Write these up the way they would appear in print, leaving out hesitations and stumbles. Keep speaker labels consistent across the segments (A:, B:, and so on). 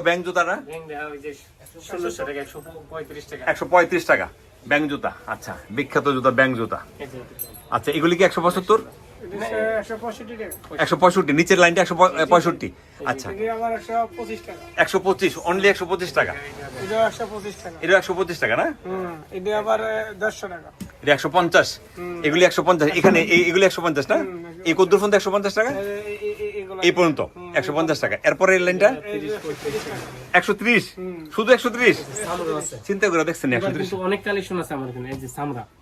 A: Bank জুতা না? 135 টাকা ব্যাংক জুতা। আচ্ছা, বিখ্যাত জুতা ব্যাংক জুতা। আচ্ছা, এগুলি কি 175? 165, নিচের লাইনটা 165। আচ্ছা, 125, অনলি 125 টাকা। এটা 125 টাকা না?
B: এটা আবার 150 টাকা।
A: এটা 150, এগুলি 150, এখানে এগুলি 150 না? এই কদ্দুর ফোন 150 টাকা, এই পর্যন্ত 150 টাকা। এরপরে এই লাইনটা 130, শুধু 130। চিন্তা করে দেখছেন 130।
C: অনেক কালেকশন আছে আমার এখানে। এই যে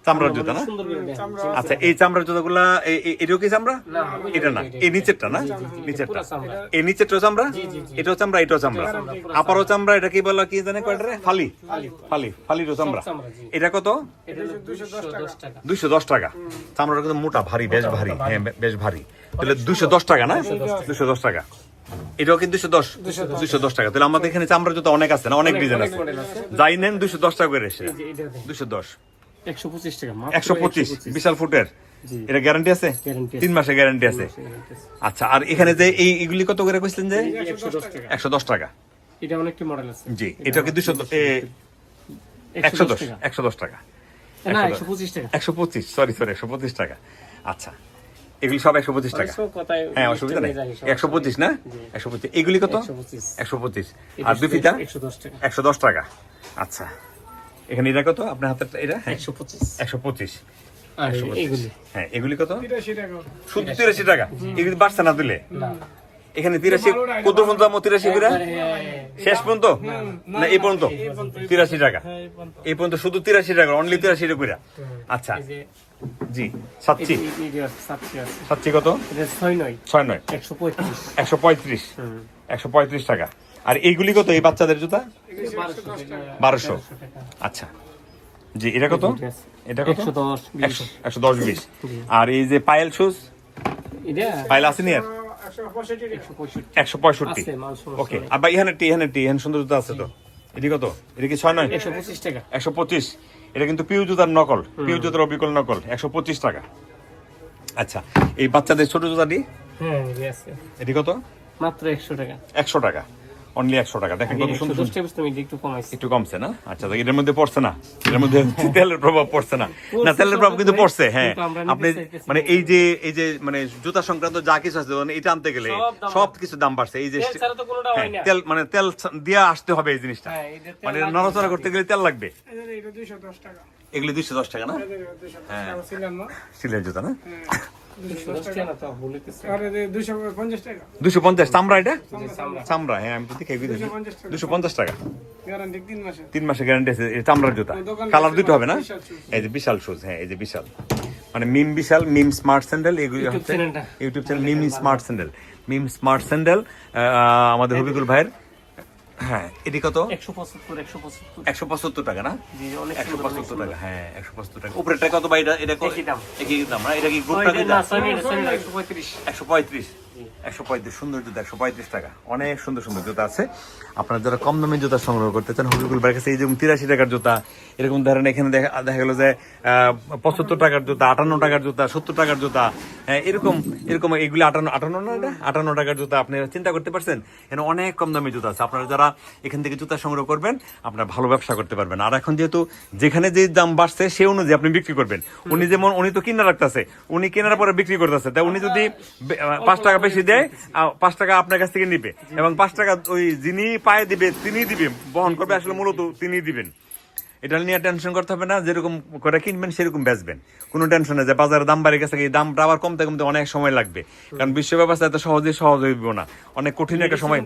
A: চামড়ার জুতা না? আচ্ছা, এই চামড়ার জুতাগুলা এটাও কি চামড়া? এটা না, এই নিচেরটা না? নিচেরটা, এই নিচেরটাও চামড়া, এটাও চামড়া, এটাও চামড়া, আপারও চামড়া। এটা কি বলা, কি জানে কয়টারে? ফালি, ফালিরও চামড়া। এটা কত? 210 টাকা। চামড়াটা কিন্তু মোটা, ভারী, বেশ ভারী। হ্যাঁ, বেশ ভারী। তাহলে 210 টাকা না? 210 টাকা। এটাও কিন্তু 210 টাকা। তাহলে আমাদের এখানে চামড়ার জুতা অনেক আছে না? অনেক ডিজাইন আছে। যাই নেন 210 টাকা করে এসে। 210,
C: 125 টাকা।
A: 125 বিশাল ফুটের। এটা গ্যারান্টি আছে? 3 মাসের গ্যারান্টি আছে। আচ্ছা, আর এখানে যে এইগুলি কত করে কইছিলেন যে? 110 টাকা।
C: এটা অনেকটা মডেল আছে।
A: জি, এটা কি 110 টাকা।
C: না, 125 টাকা।
A: 125, সরি 125 টাকা। আচ্ছা, এগুলি সব 125 টাকা। হ্যাঁ, অসুবিধা নেই। 125 না? 125। এগুলি কত? 125। আর দুই ফিতা 110 টাকা। আচ্ছা, এখানে এটা কত আপনার হাতের? এটা 125।
C: আর এগুলি?
A: হ্যাঁ, এগুলি কত?
B: 83 টাকা।
A: শুধু 83 টাকা। এগুলি বাড়ছে না দিলে? এখানে 83 কত পর্যন্ত? 83 করে শেষ পর্যন্ত না? এই পর্যন্ত 83 টাকা। এই পর্যন্ত শুধু 83 টাকা, অনলি 83 টাকা করে। আচ্ছা, জি, সাচ্চি কত? 6 135 টাকা। আর এইগুলি কত? এই বাচ্চাদের জুতা 1200। আচ্ছা, জি, এটা কত? এটা কত? 110 20। আর এই যে পায়েল শুজ, পায়েল আছে নি? আর 165। ওকে। আর ভাই এখানে সুন্দর জুতা আছে তো? এটি কত? এটা কি 6
C: 125 টাকা।
A: 125। এটা কিন্তু পিউ জুতার নকল, পিউ জুতার অবিকল নকল। 125 টাকা। আচ্ছা, এই বাচ্চাদের ছোট জুতাটি?
C: হ্যাঁ,
A: এটি কত?
C: মাত্র 100 টাকা।
A: 100 টাকা, অনলি 100 টাকা। দেখেন কত সুন্দর। একটু কমছে না? আচ্ছা, এটার মধ্যে পড়ছে না? এটার মধ্যে তেলের প্রভাব পড়ছে না? না, তেলের প্রভাব কিন্তু পড়ছে। হ্যাঁ, আপনি মানে এই যে মানে জুতা সংক্রান্ত যা কিছু আছে, এটা আনতে গেলে সব কিছু দাম বাড়ছে। এই যে তেল, মানে তেল দিয়ে আসতে হবে এই জিনিসটা, মানে নড়াচড়া করতে গেলে তেল লাগবে।
B: এটা 210 টাকা।
A: এগুলি 210 টাকা না? হ্যাঁ, সিলের জুতা না? 250 চামড়া। এটা চামড়া? হ্যাঁ, আমি তো দেখে 250 টাকা। 3 মাসের গ্যারান্টি আছে। চামড়ার জুতা, কালার দুটো হবে না? এই যে বিশাল শুজ। হ্যাঁ, এই যে বিশাল, মানে মিম বিশাল, মিম স্মার্ট স্যান্ডেল। এগুলি হচ্ছে ইউটিউব চ্যানেল মিম স্মার্ট স্যান্ডেল। মিম স্মার্ট স্যান্ডেল আমাদের হবিকুল ভাইয়ের। হ্যাঁ, এটি কত? 175 টাকা না? 175 টাকা। হ্যাঁ, 175 টাকা। উপরেরটা কত ভাই? এটা কত? একই দাম না? এটা কি গ্রুপটা? 135। 135 সুন্দর জুতা, 135 টাকা। অনেক সুন্দর সুন্দর জুতা আছে। আপনারা যারা কম দামে জুতা সংগ্রহ করতে চান, হবিকুল ভাইয়ের কাছে এই যেমন 83 টাকার জুতা, এরকম ধরেন এখানে দেখা গেল যে 75 টাকার জুতা, 58 টাকার জুতা, 70 টাকার জুতা। হ্যাঁ, এরকম এগুলি 58 না? এটা 58 টাকার জুতা। আপনারা চিন্তা করতে পারছেন, এখানে অনেক কম দামে জুতা আছে। আপনারা যারা এখান থেকে জুতা সংগ্রহ করবেন, আপনারা ভালো ব্যবসা করতে পারবেন। আর এখন যেহেতু যেখানে যে দাম বাড়ছে, সে অনুযায়ী আপনি বিক্রি করবেন। উনি তো কিনা রাখতেছে, উনি কেনার পরে বিক্রি করতেছে। তাই উনি যদি 5 টাকা বেশি দেয়, 5 টাকা আপনার কাছ থেকে নিবে, এবং 5 টাকা ওই যিনি পায়ে দিবে তিনি দিবেন, বহন করবে আসলে মূলত তিনি দিবেন। এটা নিয়ে টেনশন করতে হবে না। যেরকম করে কিনবেন সেরকম বেচবেন, কোনো টেনশন নেই যে বাজারে দাম বাড়ে গেছে, এই দামটা আবার কমতে কমতে অনেক সময় লাগবে। কারণ বিশ্ব ব্যবস্থা এত সহজ হইব না, অনেক কঠিন একটা সময়।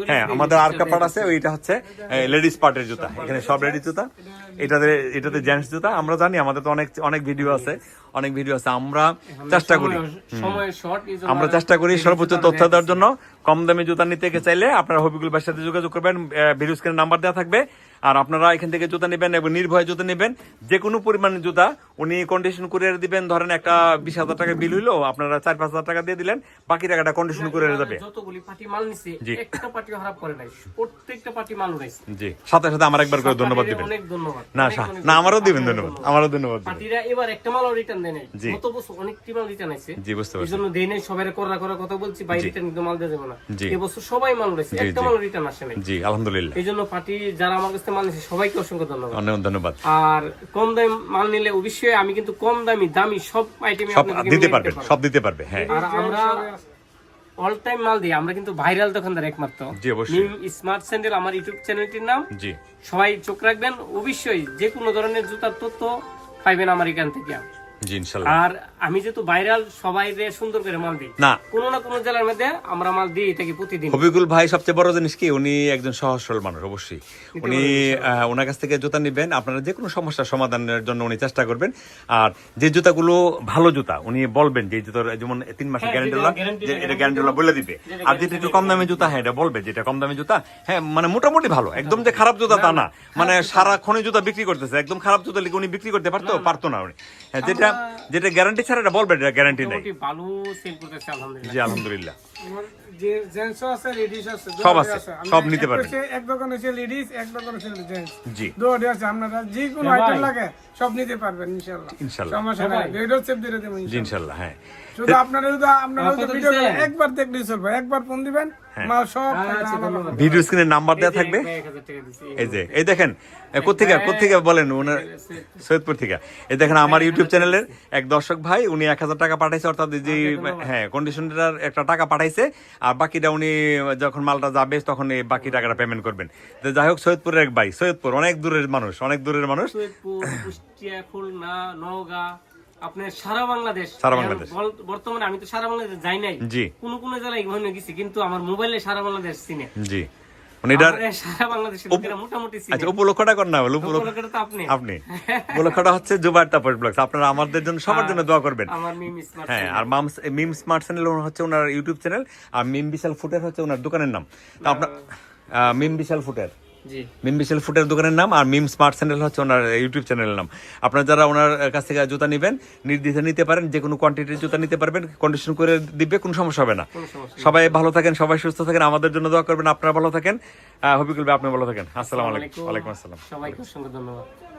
A: হ্যাঁ, আমাদের আর কাপড় আছে, ওইটা হচ্ছে লেডিস পার্টের জুতা। এখানে সব লেডিস জুতা, এটাতে জেন্টস জুতা। আমরা জানি, আমাদের তো অনেক ভিডিও আছে। আমরা চেষ্টা করি সর্বোচ্চ তথ্য দেওয়ার জন্য। কম দামে জুতা নিতে চাইলে আপনারা হবিকুল ভাইয়ের সাথে যোগাযোগ করবেন, ভিডিও স্ক্রিনে নাম্বার দেওয়া থাকবে। আর আপনারা এখান থেকে জুতা নেবেন এবং নির্ভয়ে জুতা নেবেন। যে কোনো পরিমাণের জুতা উনি কন্ডিশন কুরিয়ার দিবেন। ধরেন একটা 20,000 টাকা বিল হইলো, আপনারা 4-5,000 টাকা দিয়ে দিলেন, বাকি টাকাটা কন্ডিশন কুরিয়ারে যাবে।
C: যতগুলি পার্টি মাল নিছে, একটা পার্টিও খারাপ করে নাই, প্রত্যেকটা পার্টি মাল উড়াইছে।
A: জি, সাথে আমার একবার করে ধন্যবাদ দিবেন।
C: অনেক ধন্যবাদ।
A: না, আমারও দিবেন ধন্যবাদ। আমারও ধন্যবাদ।
C: পার্টিরা এবার একটা মাল রিটার্ন দেয় নাই।
A: জি।
C: গত বছর অনেকটি মাল রিটার্ন আছে,
A: জি বুঝতে
C: এই
A: পারছি।
C: জন্য দেয় নাই, সবাই করা কথা বলছি, ভাই
A: জি।
C: রিটার্ন কিন্তু মাল দিয়ে যাবো না।
A: জি।
C: এবছর সবাই মাল রয়েছে,
A: জি,
C: একটা
A: জি।
C: মাল রিটার্ন আসে নাই।
A: জি আলহামদুলিল্লাহ,
C: এই জন্য পার্টি যারা আমার কাছে মাল নিয়েছে সবাইকে অসংখ্য ধন্যবাদ।
A: অনেক ধন্যবাদ।
C: আর কম দামি মাল নিলে অবশ্যই আমি কিন্তু কম দামি সব আইটেম
A: সব দিতে পারবেন, সব দিতে পারবে। হ্যাঁ
C: আর আমরা অল টাইম মাল দিই, আমরা কিন্তু ভাইরাল দোকানদার একমাত্র।
A: জি, অবশ্যই।
C: মিম স্মার্ট স্যান্ডেল আমার ইউটিউব চ্যানেলটির নাম,
A: জি
C: সবাই চোখ রাখবেন। অবশ্যই যে কোনো ধরনের জুতার তথ্য পাইবেন আমার এখান থেকে।
A: জি ইনশাল্লাহ।
C: আর আমি যেহেতু ভাইরাল, সবাই সুন্দর করে মাল দিই,
A: না
C: কোনো না কোনো জেলার মধ্যে আমরা মাল দিই থাকি প্রতিদিন।
A: হবিকুল ভাই সবচেয়ে বড় জিনিস কি, উনি একজন সহজ সরল মানুষ। অবশ্যই উনি ওনার কাছ থেকে জুতা নিবেন, আপনারা যে কোনো সমস্যার সমাধানের জন্য উনি চেষ্টা করবেন। আর যে জুতাগুলো ভালো জুতা উনি বলবেন যে এই জুতার যেমন 3 মাসের
C: হ্যাঁ,
A: গ্যারান্টি,
C: যেটা guarantee
A: এটা গ্যারান্টি বলে দিবে। আর যেটা একটু কম দামি জুতা, হ্যাঁ এটা বলবে যেটা কম দামি জুতা, হ্যাঁ মানে মোটামুটি ভালো, একদম যে খারাপ জুতা তা না, মানে সারাক্ষণই জুতা বিক্রি করতেছে, একদম খারাপ জুতা লিখে উনি বিক্রি করতে পারতো না উনি। হ্যাঁ, যেটা গ্যারান্টি ছাড়া এটা বলবে, এটা গ্যারান্টি নাই।
C: মোটামুটি ভালো সেল করতেছে আলহামদুলিল্লাহ।
A: জি আলহামদুলিল্লাহ।
B: আমার যে জেন্টস আছে, লেডিস আছে,
A: সব
B: দুটোই
A: আছে,
B: আমি
A: সব নিতে পারবেন।
B: এক দোকানে আছে লেডিস, এক দোকানে আছে জেন্টস,
A: জি
B: দুটোই আছে। আপনারা যে কোনো
C: হ্যাঁ,
B: আইটেম
C: ভাই।
B: লাগে সব নিতে পারবেন ইনশাআল্লাহ।
A: ইনশাল্লাহ।
B: সমস্যা
C: হ্যাঁ,
B: নাই,
C: ভাই।
B: রেডিও সেভ দিয়ে দেবো
A: জি
B: ইনশাআল্লাহ।
A: ইনশাল্লাহ। হ্যাঁ
B: শুধু আপনারা
C: কত
B: ভিডিও
C: দিছে?
B: একবার দেখলেই চলবে, একবার ফোন দিবেন, মাল সব
C: আচ্ছা, ধন্যবাদ।
A: ভিডিও স্ক্রিনে নাম্বার দেওয়া থাকবে।
C: 1000 টাকা দিছি।
A: এই দেখেন কোথেকে বলেন, ওনার সৈয়দপুর থেকে। এই দেখেন আমার ইউটিউব চ্যানেলের এক দর্শক ভাই, উনি 1000 টাকা পাঠাইছে, অর্থাৎ যে হ্যাঁ কন্ডিশনার একটা টাকা পাঠাইছে, আর বাকিটা উনি যখন মালটা যাবে তখন এই বাকি টাকাটা পেমেন্ট করবেন। তো যাই হোক, সৈয়দপুরের এক ভাই, সৈয়দপুর অনেক দূরের মানুষ,
C: সৈয়দপুর, কুষ্টিয়া, খুলনা, নওগাঁ, আপনার সারা বাংলাদেশ।
A: সারা বাংলাদেশ।
C: বর্তমানে আমি তো সারা বাংলাদেশ যাই নাই,
A: জি
C: কোন জায়গায় ঘুরে গেছি, কিন্তু আমার মোবাইলে সারা বাংলাদেশ চিনে।
A: জি উনি এটার
C: আমাদের সারা বাংলাদেশের লোকেরা মোটামুটি চিনে।
A: আচ্ছা উপলক্ষটা কর না বলো,
C: উপলক্ষটা তো আপনি।
A: আপনি উপলক্ষটা হচ্ছে জুবাইর তাপস ব্লগস। আপনারা আমাদের জন্য সবার জন্য দোয়া করবেন।
C: আমার মিম স্মার্ট
A: হ্যাঁ, আর মিম স্মার্ট চ্যানেল হচ্ছে ওনার ইউটিউব চ্যানেল, আর মিম বিশাল ফুটের হচ্ছে ওনার দোকানের নাম। তো আপনার মিম বিশাল ফুটের,
C: জি
A: মিম বিশাল ফুটের দোকানের নাম, আর মিম স্মার্ট চ্যানেল হচ্ছে ওনার ইউটিউব চ্যানেলের নাম। আপনারা যারা ওনার কাছ থেকে জুতা নেবেন, নির্দ্বিধায় নিতে পারেন, যে কোনো কোয়ান্টিটির জুতা নিতে পারবেন, কন্ডিশন করে দিবে, কোনো সমস্যা হবে না।
C: কোনো সমস্যা নেই।
A: সবাই ভালো থাকেন, সবাই সুস্থ থাকেন, আমাদের জন্য দোয়া করবেন, আপনারা ভালো থাকেন। হবিকুল ভাই আপনি ভালো থাকেন। আসসালামু আলাইকুম। ওয়ালাইকুম আসসালাম।
C: সবাইকে অসংখ্য ধন্যবাদ।